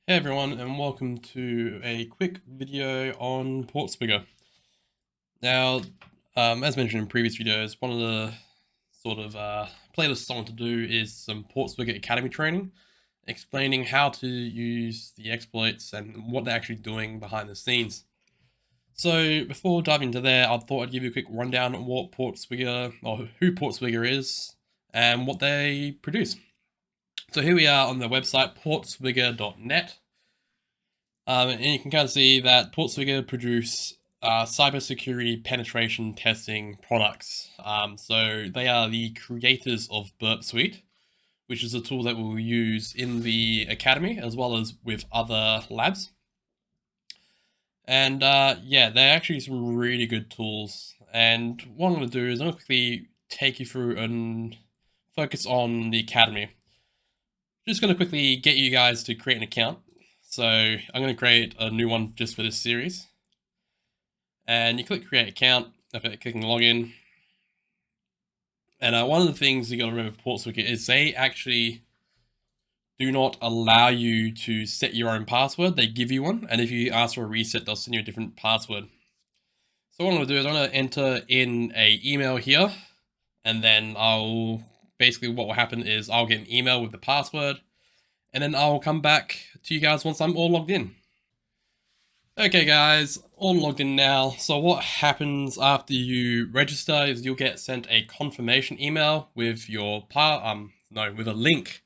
Hey everyone, and welcome to a quick video on PortSwigger. Now, as mentioned in previous videos, one of the sort of playlists I want to do is some PortSwigger Academy training, explaining how to use the exploits and what they're actually doing behind the scenes. So before diving into there, I thought I'd give you a quick rundown on what PortSwigger, or who PortSwigger is, and what they produce. So here we are on the website portswigger.net. And you can kind of see that PortSwigger produce cybersecurity penetration testing products. So they are the creators of Burp Suite, which is a tool that we'll use in the academy as well as with other labs. And yeah, they're actually some really good tools. And what I'm going to do is I'm going to quickly take you through and focus on the academy. Just going to quickly get you guys to create an account. So I'm going to create a new one just for this series. And you click create account after clicking login. And one of the things you got to remember with PortSwigger is they actually do not allow you to set your own password. They give you one, and if you ask for a reset, they'll send you a different password. So what I'm going to do is I'm going to enter in a email here, and then basically what will happen is I'll get an email with the password, and then I'll come back to you guys once I'm all logged in. Okay guys, all logged in now. So what happens after you register is you'll get sent a confirmation email with your with a link,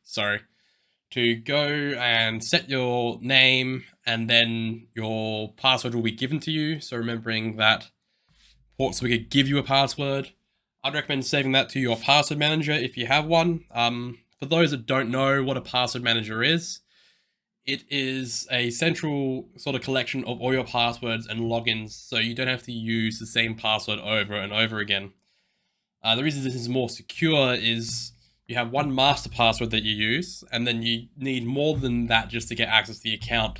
to go and set your name, and then your password will be given to you. So remembering that PortSwigger give you a password. I'd recommend saving that to your password manager if you have one. For those that don't know what a password manager is, it is a central sort of collection of all your passwords and logins, so you don't have to use the same password over and over again. The reason this is more secure is you have one master password that you use, and then you need more than that just to get access to the account.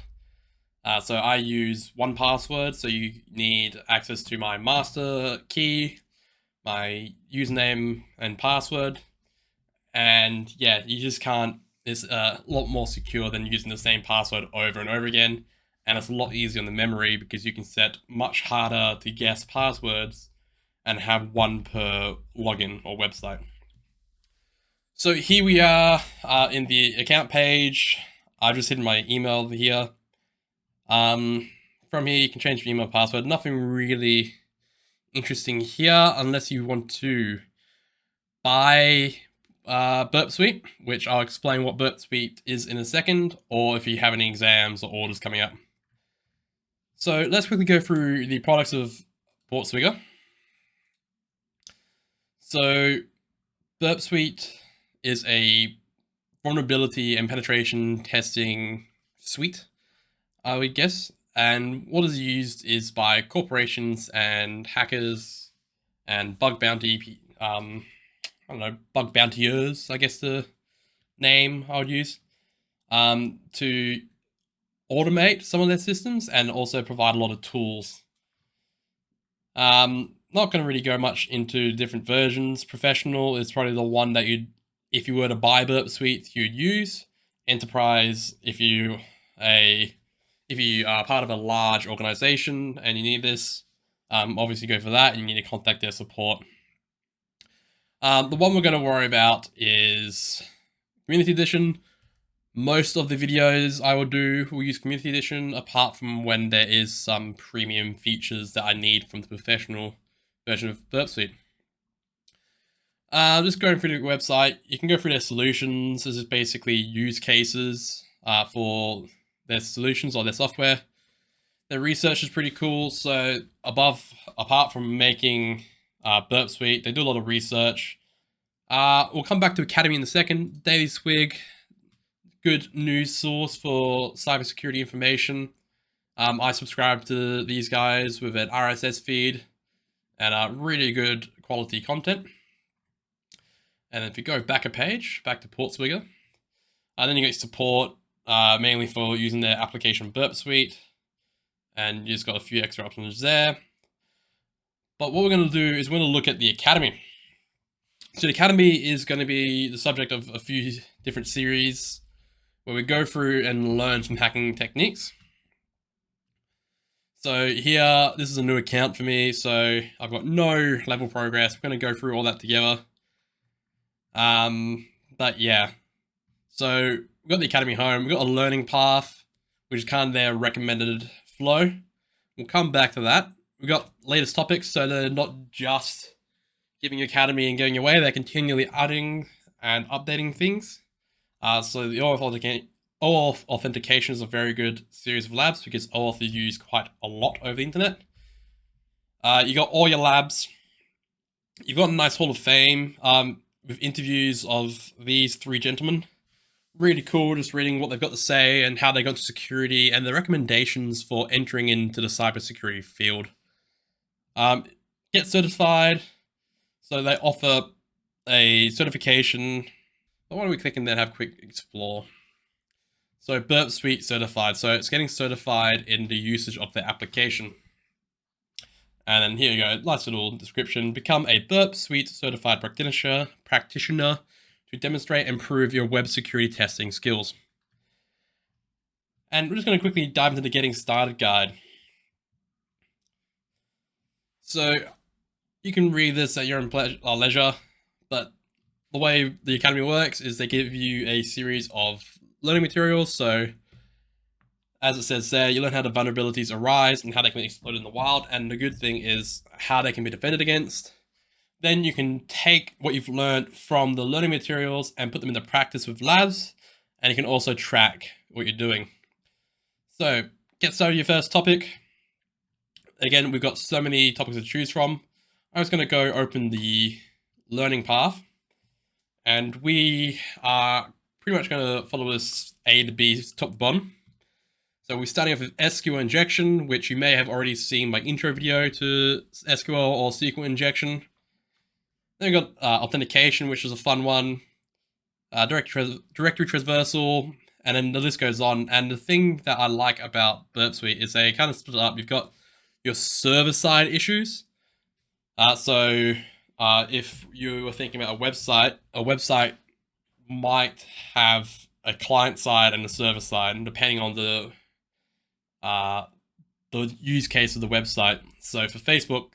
So I use one password, so you need access to my master key, my username and password, and yeah, you just can't. It's a lot more secure than using the same password over and over again, and it's a lot easier on the memory because you can set much harder to guess passwords and have one per login or website. So here we are in the account page. I've just hidden my email here. From here you can change your email password. Nothing really interesting here unless you want to buy Burp Suite, which I'll explain what Burp Suite is in a second, or if you have any exams or orders coming up. So let's quickly go through the products of PortSwigger. So Burp Suite is a vulnerability and penetration testing suite, I would guess. And what is used is by corporations and hackers and bug bounty, bug bountiers, I guess the name I would use, to automate some of their systems and also provide a lot of tools. Not going to really go much into different versions. Professional is probably the one that if you were to buy Burp Suite, you'd use. Enterprise, if you are part of a large organization and you need this, obviously go for that, and you need to contact their support. The one we're going to worry about is Community Edition. Most of the videos I will do will use Community Edition, apart from when there is some premium features that I need from the professional version of Burp Suite. Just going through the website, you can go through their solutions. This is basically use cases for their solutions or their software. Their research is pretty cool. So apart from making Burp Suite, they do a lot of research. We'll come back to Academy in a second. Daily Swig, good news source for cybersecurity information. I subscribe to these guys with an RSS feed and really good quality content. And if you go back a page, back to PortSwigger, then you get support, mainly for using their application Burp Suite, and you just got a few extra options there. But what we're going to do is we're going to look at the Academy. So the Academy is going to be the subject of a few different series where we go through and learn some hacking techniques. So here, this is a new account for me, so I've got no level progress. We're going to go through all that together. But yeah, so we've got the Academy home, we've got a learning path, which is kind of their recommended flow. We'll come back to that. We've got latest topics, so they're not just giving you Academy and going away, they're continually adding and updating things. So the OAuth authentication is a very good series of labs because OAuth is used quite a lot over the internet. You got all your labs. You've got a nice Hall of Fame with interviews of these three gentlemen. Really cool, just reading what they've got to say and how they got to security and the recommendations for entering into the cybersecurity field. Get certified. So they offer a certification. Why don't we click and then have a quick explore? So Burp Suite certified. So it's getting certified in the usage of their application. And then here you go, nice little description. Become a Burp Suite certified practitioner to demonstrate and improve your web security testing skills. And we're just going to quickly dive into the getting started guide. So you can read this at your own leisure, but the way the Academy works is they give you a series of learning materials. So as it says there, you learn how the vulnerabilities arise and how they can be exploited in the wild. And the good thing is how they can be defended against. Then you can take what you've learned from the learning materials and put them into practice with labs. And you can also track what you're doing. So get started with your first topic. Again, we've got so many topics to choose from. I'm just going to go open the learning path. And we are pretty much going to follow this A to B top to bottom. So we're starting off with SQL injection, which you may have already seen my intro video to SQL or SQL injection. Then we've got authentication, which is a fun one. Directory traversal, and then the list goes on. And the thing that I like about Burp Suite is they kind of split it up. You've got your server-side issues. So if you were thinking about a website might have a client side and a server side, and depending on the use case of the website. So for Facebook,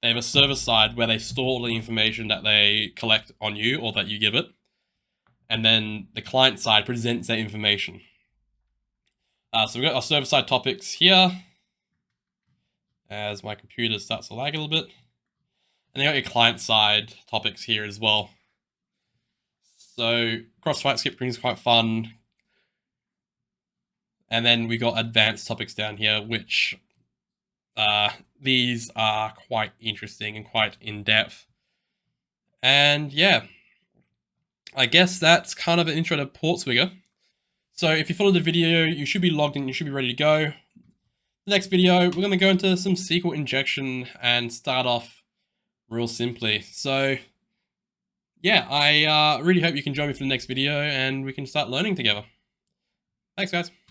they have a server side where they store all the information that they collect on you or that you give it. And then the client side presents that information. So we've got our server side topics here. As my computer starts to lag a little bit. And you got your client side topics here as well. So cross-site scripting is quite fun. And then we got advanced topics down here, which these are quite interesting and quite in-depth. And yeah, I guess that's kind of an intro to PortSwigger. So if you followed the video, you should be logged in, you should be ready to go. The next video, we're going to go into some SQL injection and start off real simply. So yeah, I really hope you can join me for the next video and we can start learning together. Thanks, guys.